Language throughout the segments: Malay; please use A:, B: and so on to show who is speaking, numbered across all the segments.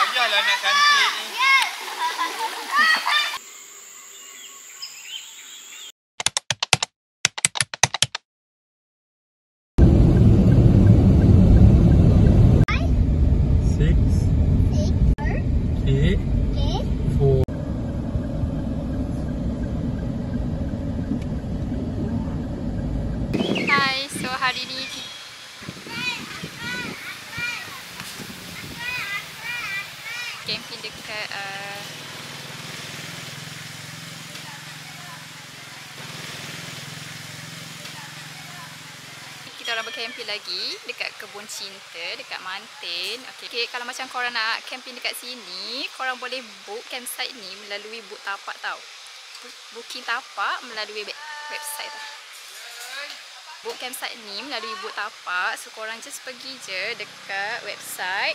A: Payahlah nak cantik ni.
B: Hai, so hari ni camping dekat kita orang bercamping lagi dekat Kebun Cinta dekat Mantin. Okey, kalau macam korang nak camping dekat sini, korang boleh book campsite ni melalui book tapak tau. Booking tapak melalui website tau. Book campsite ni melalui book tapak. So korang just pergi je dekat website.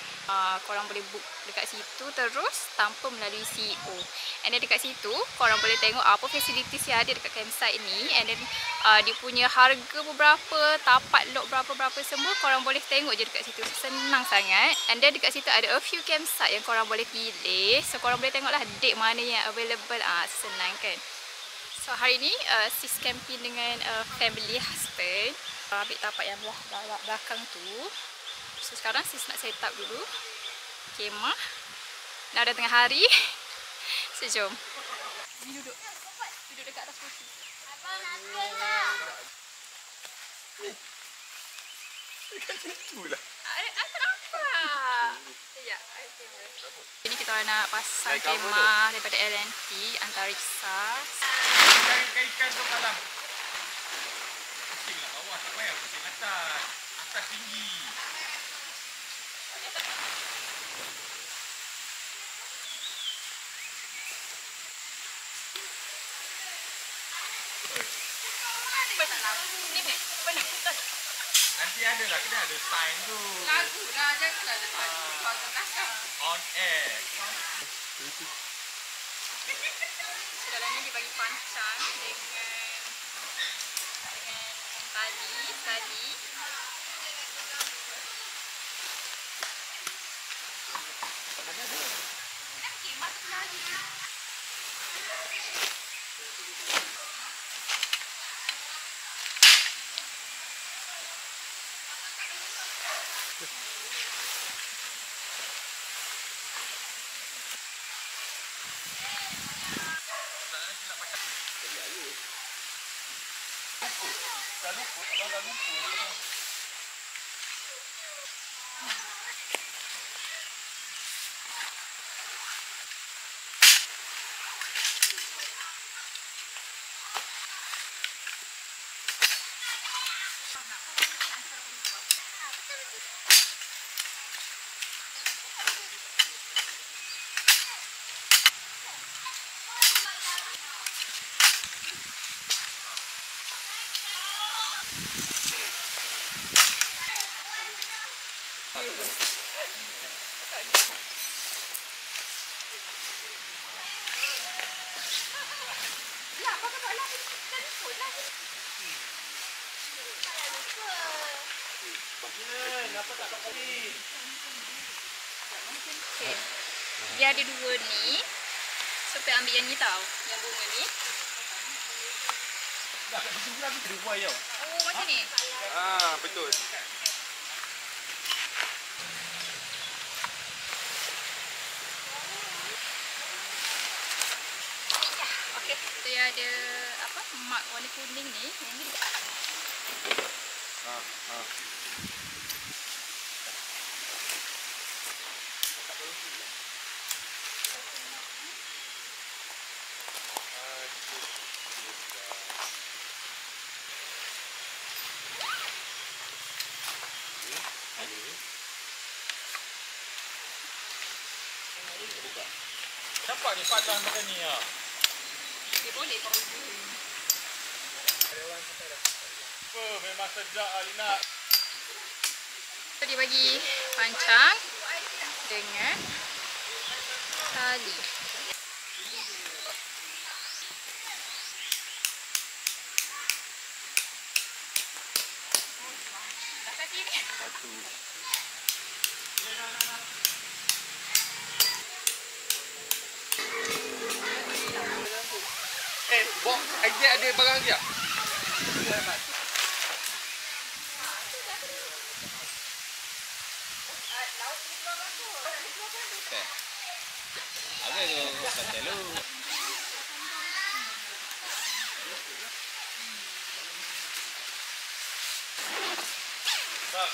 B: Korang boleh book dekat situ terus tanpa melalui CEO. And then dekat situ korang boleh tengok apa facilities yang ada dekat campsite ni. And then dia punya harga berapa, tapak lot berapa-berapa semua korang boleh tengok je dekat situ. Senang sangat. And then dekat situ ada a few campsite yang korang boleh pilih. So korang boleh tengoklah date mana yang available. Senang kan. So hari ni sis camping dengan family husband. Ambil tapak yang belakang tu. So sekarang sis nak set up dulu kemah. Dah tengah hari. So jom. Ni duduk dekat atas kursi.
C: Abang nak lah.
A: Dekat situ lah.
B: Kenapa? Ya, ini kita nak pasang kemah daripada L&T Antariksa.
A: Ikan tu kalang. Pusing lah bawah, tak payah pusing atas. Atas tinggi. Nanti ada lah, kena ada sign tu.
B: Lagu lah, janganlah ada pasang
A: On air.
B: Dalam ni dia bagi pancang dengan tali. Masuk lagi.
A: Dah lupa. Dia ada dua ni. So kita ambil yang ni tau, yang bunga ni. Dah kat situ pula ada buai tau.
B: Oh macam ni.
A: Betul.
B: Okey. Dia ada apa? Mak warna kuning ni. Yang ni.
A: Nampak ni padan macam ni ah.
B: Dia boleh kau uji.
A: Memang sedap Alina.
B: So dia bagi pancang dengan tali.
A: Bok, Aizat ada barang lagi tak? Apa tu? Pasal lu. Bang.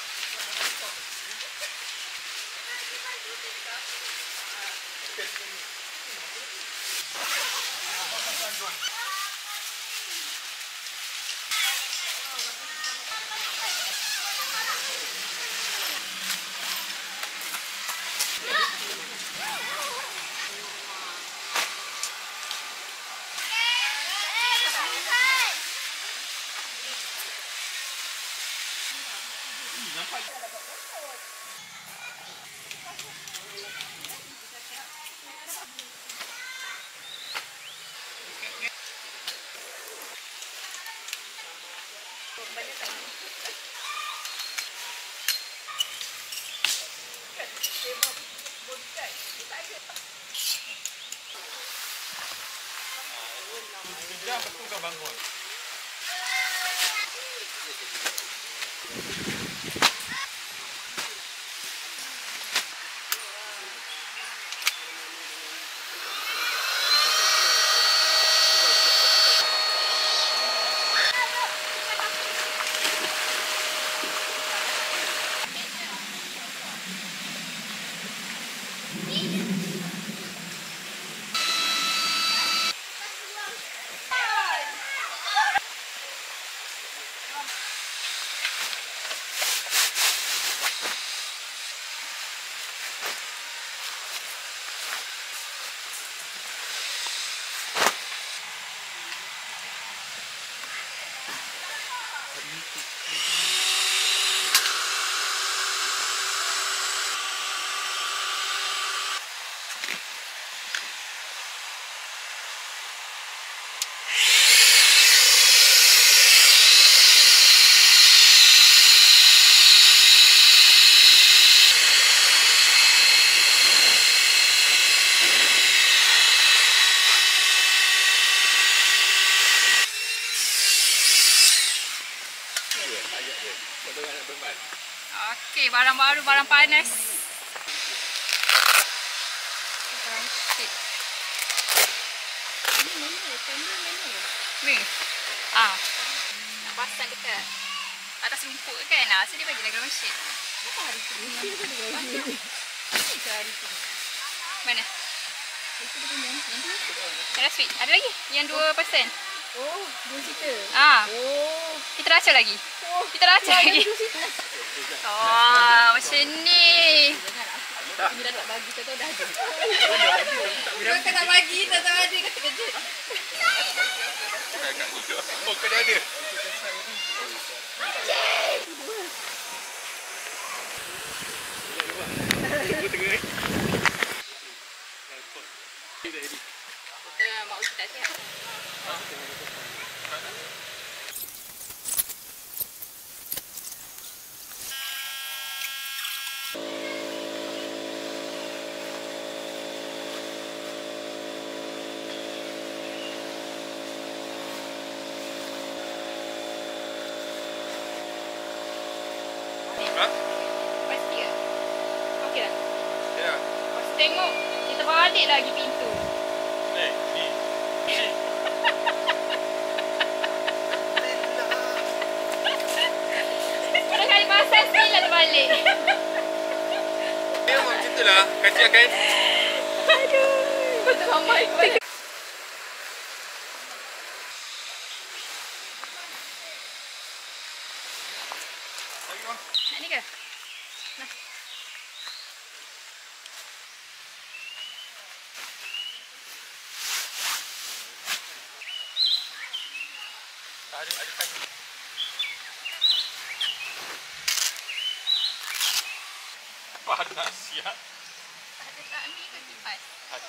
A: Nampak. Sejam betul kau bangun.
B: Okey, barang baru, barang panas. Ni. Ah. Nak pasang dekat atas rumput kan? So dia bagi dah ground sheet. Apa hari tu? Mana? Ada sweet. Ada lagi? Yang 2%.
C: Oh, 2 seater.
B: Ah.
C: Oh.
B: Kita raca lagi. Kita raca lagi. Macam ni.
C: Dia dah tak bagi, tahu dah ada. Dia tak nak bagi, tak ada kata-kata.
A: Oh, kena ada.
B: Mak uji tak sihat.
A: Ha?
B: Pasti ke? Okey dah.
A: Ya.
B: Lepas tu tengok, kita balik lagi pintu.
A: Ni. Ni.
B: Pada kali pasal silat balik.
A: Memang macam itulah. Kacau kan?
B: Aduh. Betul mama ikut. Nak ni ke? Nah.
A: Ada kayu. Panas ya.
B: Ada tak ni ke kipas?
A: Ada.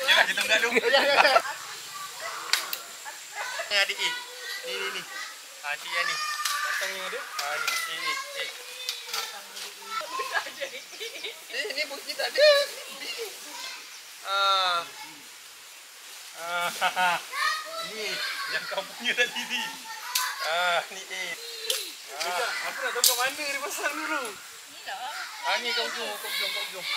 A: Jangan kita bergaduh. Ni adik A. Ni. Cik yang ni. Datang yang ada. Ni. Ni bukti tak ada. Ni yang kau punya tadi ni. Ni A. Aku nak tahu kat mana dia pasang dulu.
C: Ni lah.
A: Ni kau ujung. Ujung.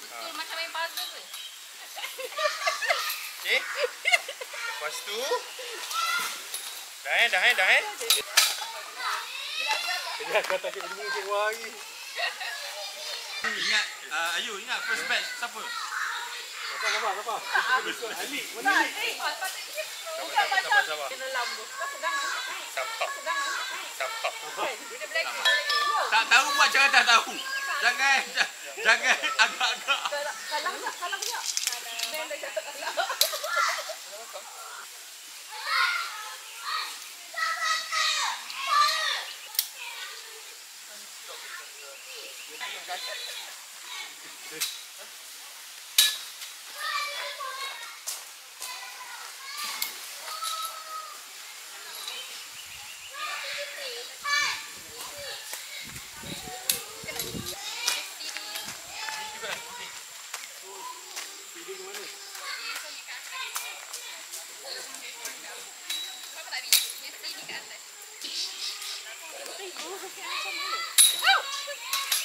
C: Betul macam main puzzle ke?
A: Okey. Lepas tu dah. Dia kata ke ini ke wangi. Ingat Ayu, ingat first batch siapa? Siapa? Ali. Mana Ali?
C: Bukan macam
A: Sabar.
C: kena lambu. Kau pegang ni.
A: Sabar.
C: Dia black.
A: Tak tahu buat cara dah tahu. Jangan agak-agak.
C: Kalang punya. Dan dah jatuh kalang.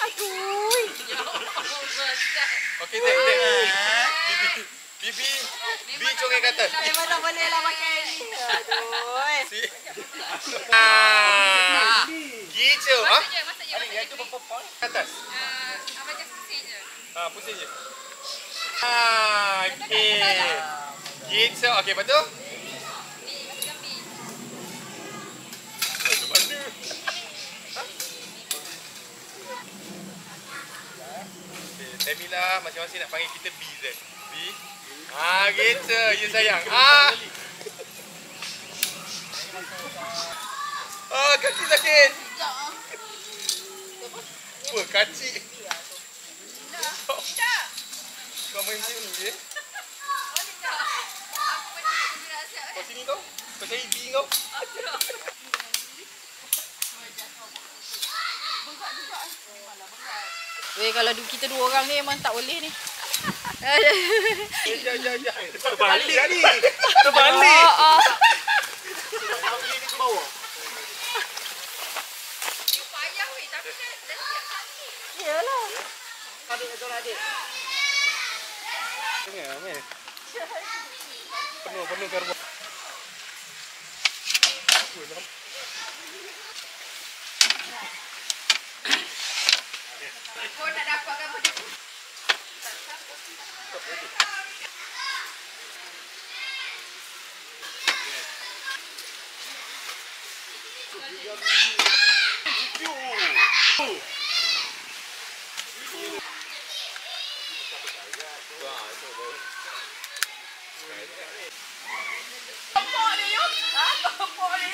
C: Aduh.
A: Okey, tak. Bibi congek kat atas.
C: Memang tak boleh lah pakai ni. Aduh.
A: Gitu.
B: Masak je.
A: Yang tu berapa kat atas?
B: Abang just pusing je.
A: Pusing je. Okey. Gitu. Okey, lepas tu?
B: Masukkan pi.
A: Masuk mana? Temila masing-masing nak panggil kita B je. B. Gitu. Ya sayang. Kaki sakit. Apa kacik? Kau main macam ni je? Kau sini kau? Kau cari B kau?
C: Weh, kalau kita dua orang ni memang tak boleh ni.
A: Ya. Terbalik ni. Terbalik.
B: Dia payah weh, tapi dah siap kali.
C: Iyalah. Adik.
A: Tengah. Penuh karbon.
B: Kau nak dapatkan benda tu.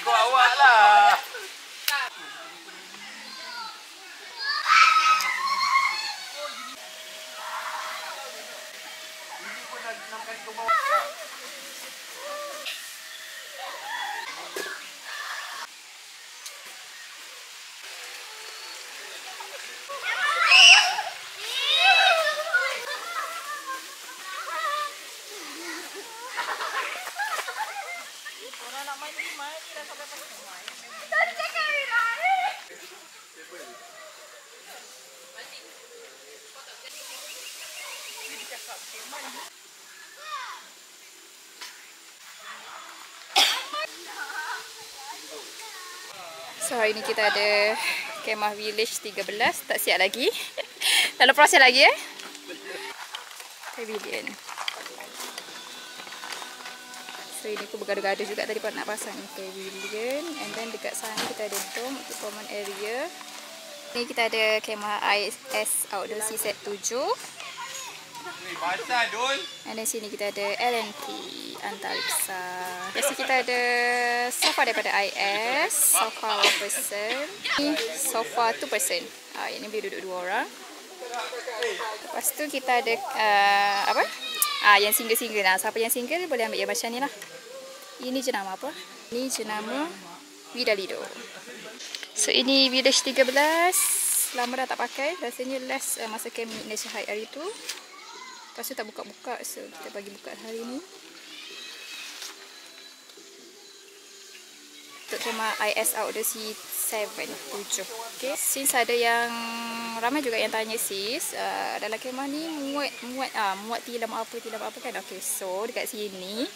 A: Kau awak lah.
C: Orang nak main ni dah sampai pasal main.
B: So hari ni kita ada Kemah Village 13, tak siap lagi. Dalam proses lagi Pavilion. So ini aku bergaduh-gaduh juga tadi nak pasang ni pavilion. And then dekat sana kita ada dome untuk common area. Ni kita ada kemah IS Outdoor Sea Set 7.
A: Basah Dul.
B: Dan di sini kita ada LNT Antariksa. Lepas tu kita ada sofa daripada IS, sofa 1 person. Ni sofa 2 person. Ini boleh duduk 2 orang. Lepas tu kita ada apa? Yang single-single. Siapa yang single boleh ambil yang macam ni lah. Ini jenama apa? Ini jenama Vidalido. So ini Village 13. Lama dah tak pakai. Rasanya last masa camp Nature Hike hari tu. Lepas tu tak buka-buka. So kita bagi buka hari ni. Untuk kemah IS Outdoor Sea 7. Okay. Since ada yang ramai juga yang tanya sis, dalam kemah ni muat tilam apa kan. Okay, so dekat sini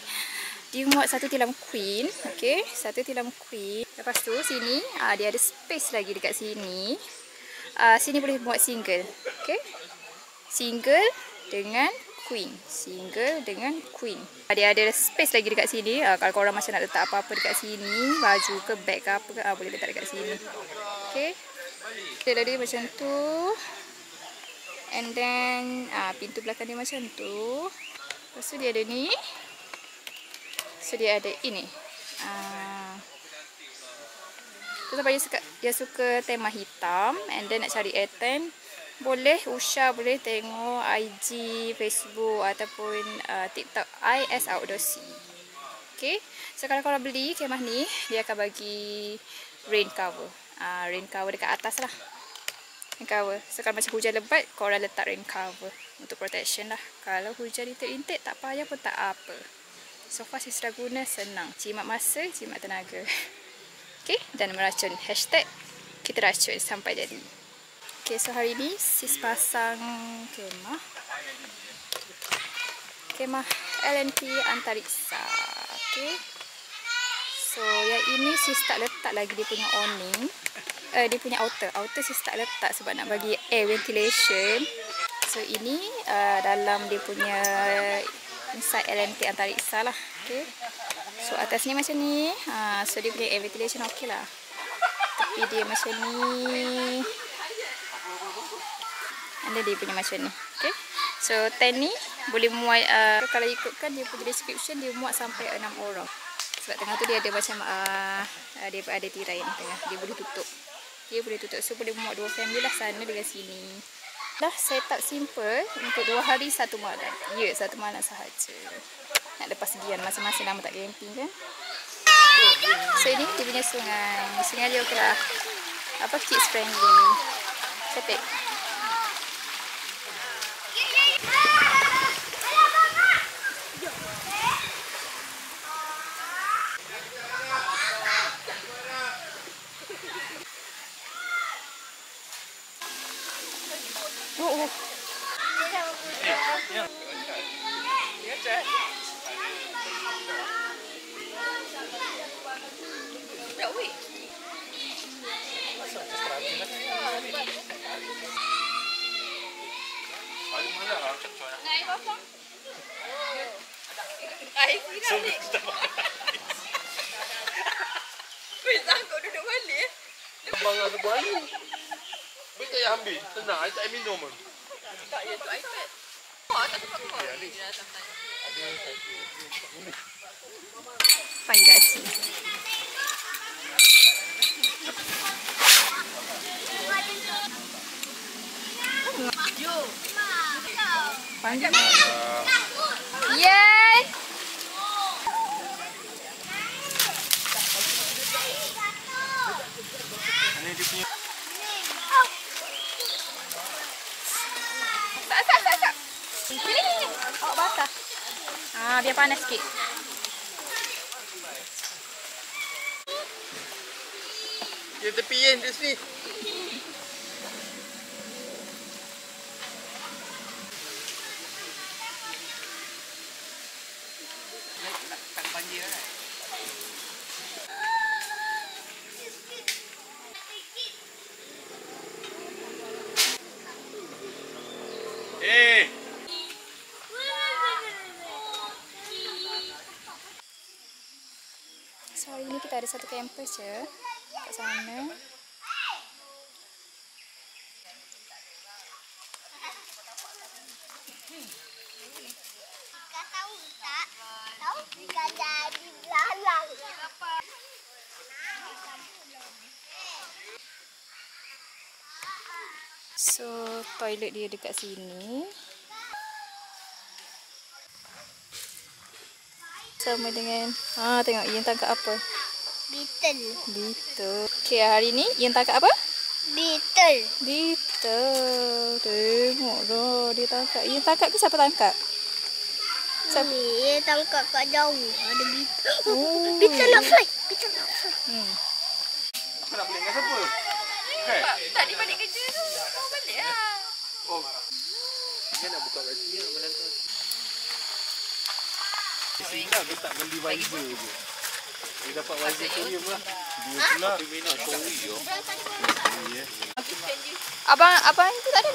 B: dia muat satu tilam queen. Okay, satu tilam queen. Lepas tu sini dia ada space lagi dekat sini. Sini boleh muat single. Okay, single dengan queen. Single dengan queen. Dia ada space lagi dekat sini. Kalau korang macam nak letak apa-apa dekat sini, baju ke beg ke apa ke, boleh letak dekat sini. Okay, dia ada macam tu. And then pintu belakang dia macam tu. Lepas tu dia ada ni. So dia ada ini. Siapa yang suka tema hitam and then nak cari airtime, boleh Usha boleh tengok IG, Facebook ataupun TikTok IS Outdoor Sea. Okay. So kalau korang beli kemah ni, dia akan bagi rain cover. Rain cover dekat atas lah. Rain cover. So kalau macam hujan lebat, korang letak rain cover untuk protection lah. Kalau hujan rintik-rintik tak payah pun tak apa. So far sis dah guna, senang. Jimat masa, jimat tenaga. Okay, dan meracun. Hashtag kita racun sampai jadi. Okay, so hari ni sis pasang kemah LNT Antariksa. Okay. So yang ini sis tak letak lagi dia punya awning. Dia punya outer. Outer sis tak letak sebab nak bagi air ventilation. So ini dalam dia punya inside LNT Antariksa lah. Okay. So atas ni macam ni. So dia punya air ventilation okey lah. Tapi dia macam ni. And then dia punya macam ni. Okay. So tent ni boleh muat, kalau ikutkan dia punya description, dia muat sampai 6 orang. Sebab tengah tu dia ada macam dia ada tirai ni tengah. Dia boleh tutup. Dia boleh tutup. So boleh muat 2 family lah, sana dengan sini. Dah setup simple untuk 2 hari 1 malam. Ya, 1 malam sahaja. Nak lepas sekian masing-masing lama tak camping kan. So ini dia punya sungai. Sungai dia okey lah. Apa, kids friendly. Cantik.
A: Abang ada buaya. Boleh tak payah ambil? Tenang, saya tak minum pun.
C: Tak, ya tu iPad. Tak sempat kau.
B: Panggil kat sini. Panggil. Yes!
A: Ini dia punya.
B: Tak. Sini. Awak basah. Biar panas sikit.
A: Dia tepi kan di sini. Tak banjir kan?
B: So hari ni kita ada satu campus je kat sana.
D: Kau tahu tak? Tahu ikan jadi belalang.
B: So, toilet dia dekat sini. Sama dengan tengok Ian tangkap apa?
D: Beetle.
B: Beetle. Okay, hari ni Ian tangkap apa?
D: Beetle.
B: Beetle. Tengok dah dia tangkap. Ian tangkap ke siapa tangkap? Siapa?
D: Dia tangkap kat jauh. Ada beetle.
B: Oh.
D: Beetle nak fly. Beetle nak fly.
A: Aku nak beli dengan siapa?
B: Tadi balik kerja tu. Mau balik lah.
A: Oh. Dia nak buka baju ni nak melangkah. Sehingga dia tak beli visor je. Dia dapat visor Korean lah. Dia pula dia minat story yo.
B: Abang itu tak ada.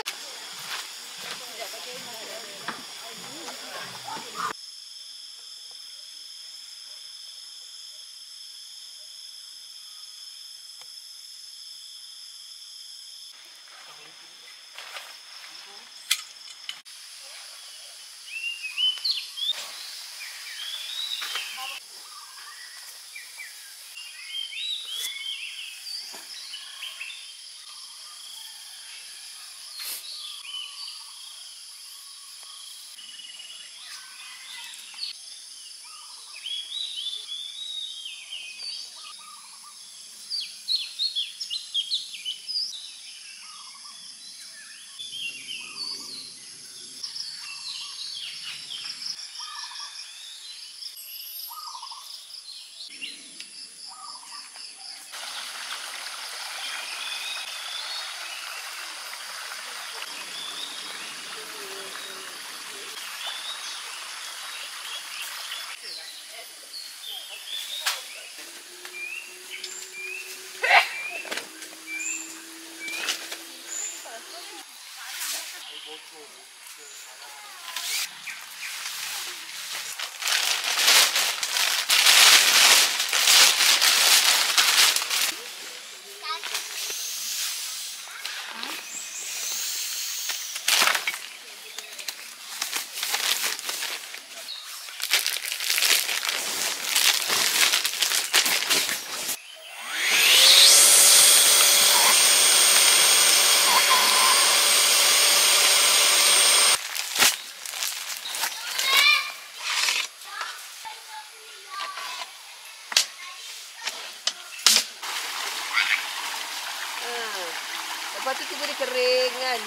C: Lepas tu tiba dia kering kan.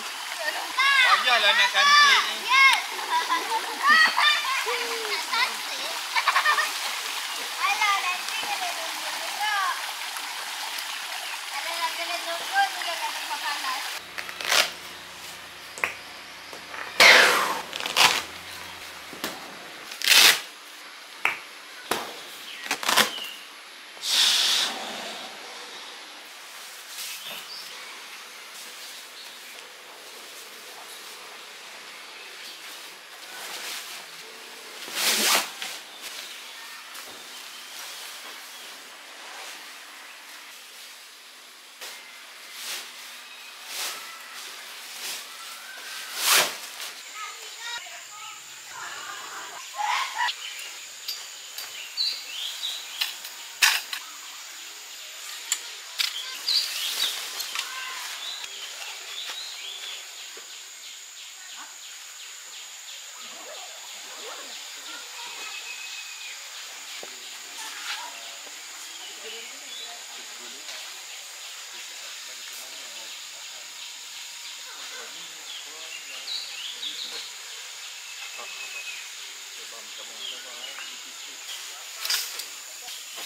A: Payahlah nak cantik ni.
D: Alah, nanti kena tunggu juga. Kalau nak kena tunggu, juga kat tempat panas.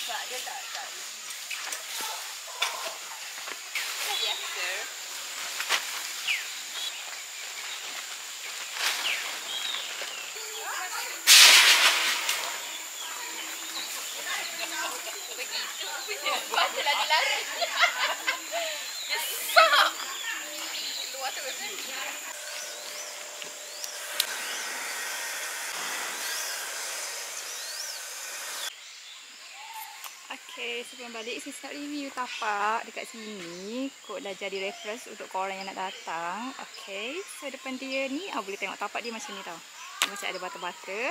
C: Tak, dia tak. Biasa. Begitu punya. Baca lari-lari. Besar. Keluar terus.
B: Okay. Okay, sebelum balik saya nak review tapak dekat sini. Kot dah jadi reference untuk korang yang nak datang. Okay, so depan dia ni boleh tengok tapak dia macam ni tau. Dia macam ada bata-bata.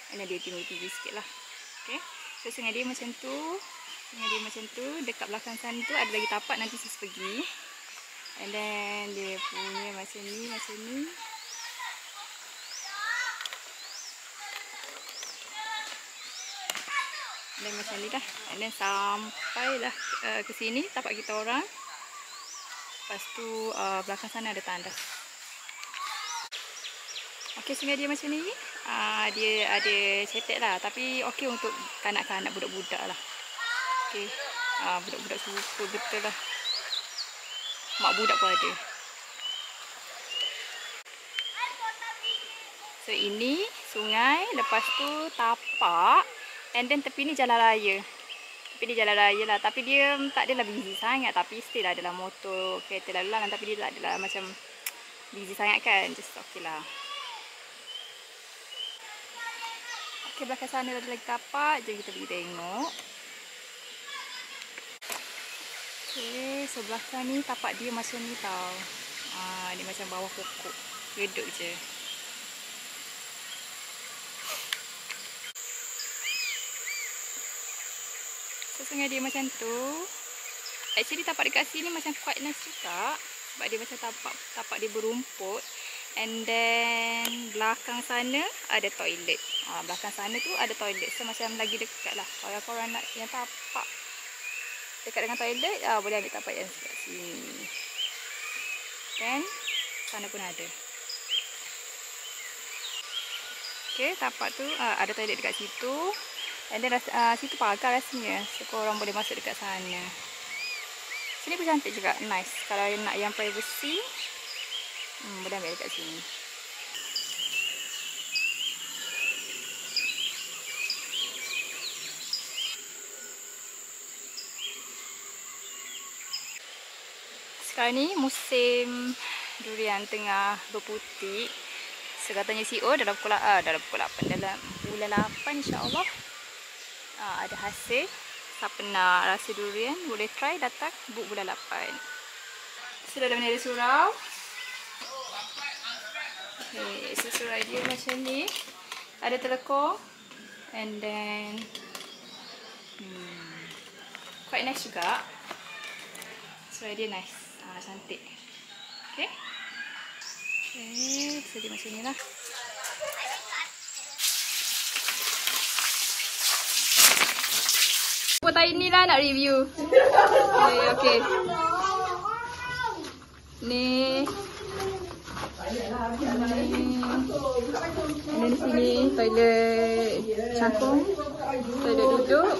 B: Dan dia tinggi-tinggi sikit lah. Okay, so sengaja dia macam tu. Dekat belakang sana tu ada lagi tapak, nanti sis pergi. And then dia punya macam ni. Dan macam ni dah. And then sampai dah ke sini tapak kita orang. Lepas tu belakang sana ada tandas. Okey, sungai dia macam ni. Dia ada cetek lah. Tapi okey untuk kanak-kanak, budak-budak lah. Okey. Budak-budak super betul lah. Mak budak pun ada. So ini sungai. Lepas tu tapak. And then tepi ni jalan raya. Tepi ni jalan raya lah. Tapi dia tak adalah busy sangat. Tapi still adalah motor, kereta lalu lalang. Tapi dia tak adalah macam busy sangat kan. Just okey lah. Okey, belakang sana ada lagi tapak. Jom kita pergi tengok. Okey, so belakang ni tapak dia macam ni tau. Dia macam bawah pokok. Reduk je. Sungai dia macam tu. Actually tapak dekat sini macam quite nice juga. Sebab dia macam tapak dia berumput. And then belakang sana ada toilet. Belakang sana tu ada toilet. So macam lagi dekat lah. Kalau korang nak yang tapak dekat dengan toilet, boleh ambil tapak yang dekat sini. Kan? Sana pun ada. Okay, tapak tu ada toilet dekat situ. And then situ pagar rasanya. So korang boleh masuk dekat sana. Sini pun cantik juga. Nice. Kalau nak yang privacy, boleh ambil dekat sini. Sekarang ni musim durian tengah berputik. So katanya CEO dalam bulan 8 insya-Allah ada hasil. Siapa nak rasa durian boleh try datang book bulan 8. Sudah ada bendera surau. Okay, so surau dia macam ni. Ada telekong. And then quite nice juga. Surau dia nice. Cantik. Okay. Okay, so dia macam ni lah. Tahun ni lah nak review. Okay. Ni. Ini di sini toilet cangkung, toilet duduk.